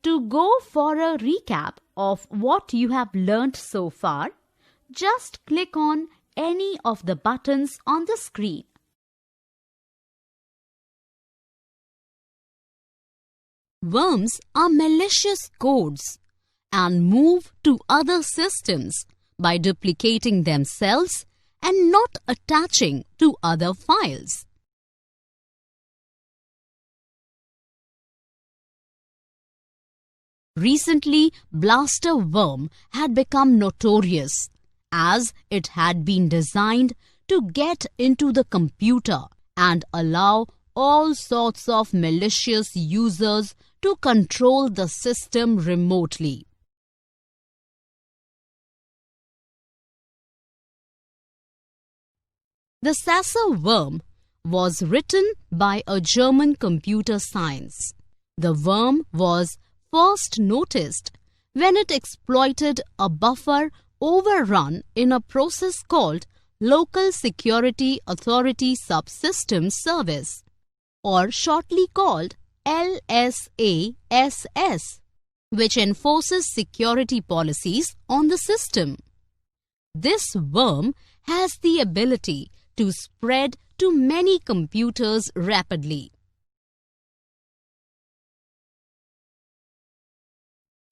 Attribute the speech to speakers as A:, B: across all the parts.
A: To go for a recap of what you have learnt so far, just click on any of the buttons on the screen.
B: Worms are malicious codes and move to other systems by duplicating themselves and not attaching to other files. Recently, Blaster Worm had become notorious as it had been designed to get into the computer and allow all sorts of malicious users to control the system remotely. The Sasser worm was written by a German computer science. The worm was first noticed when it exploited a buffer overrun in a process called Local Security Authority Subsystem Service, or shortly called LSASS, which enforces security policies on the system. This worm has the ability to spread to many computers rapidly.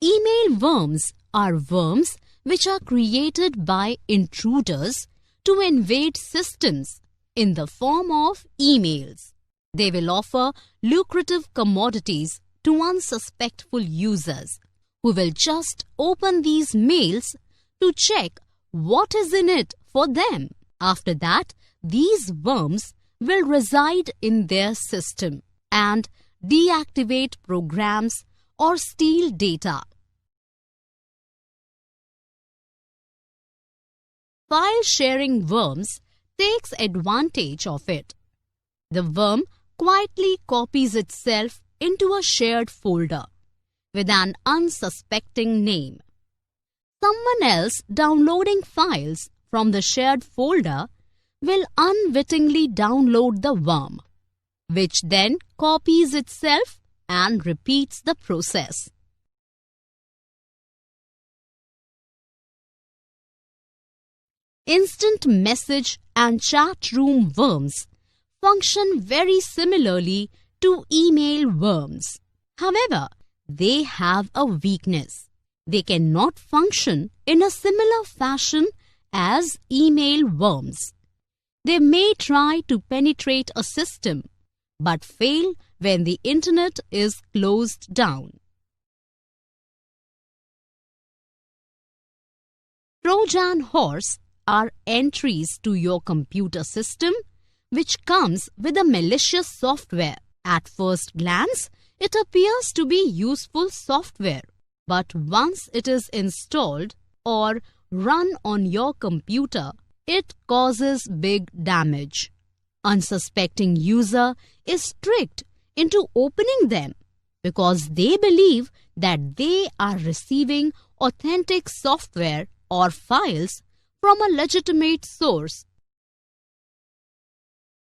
B: Email worms are worms which are created by intruders to invade systems in the form of emails. They will offer lucrative commodities to unsuspectful users who will just open these mails to check what is in it for them. After that, these worms will reside in their system and deactivate programs or steal data. File-sharing worms takes advantage of it. The worm quietly copies itself into a shared folder with an unsuspecting name. Someone else downloading files from the shared folder will unwittingly download the worm, which then copies itself and repeats the process. Instant message and chat room worms function very similarly to email worms. However, they have a weakness. They cannot function in a similar fashion as email worms. They may try to penetrate a system, but fail when the internet is closed down. Trojan horse are entries to your computer system which comes with a malicious software. At first glance, it appears to be useful software, but once it is installed or run on your computer, it causes big damage. Unsuspecting user is tricked into opening them because they believe that they are receiving authentic software or files from a legitimate source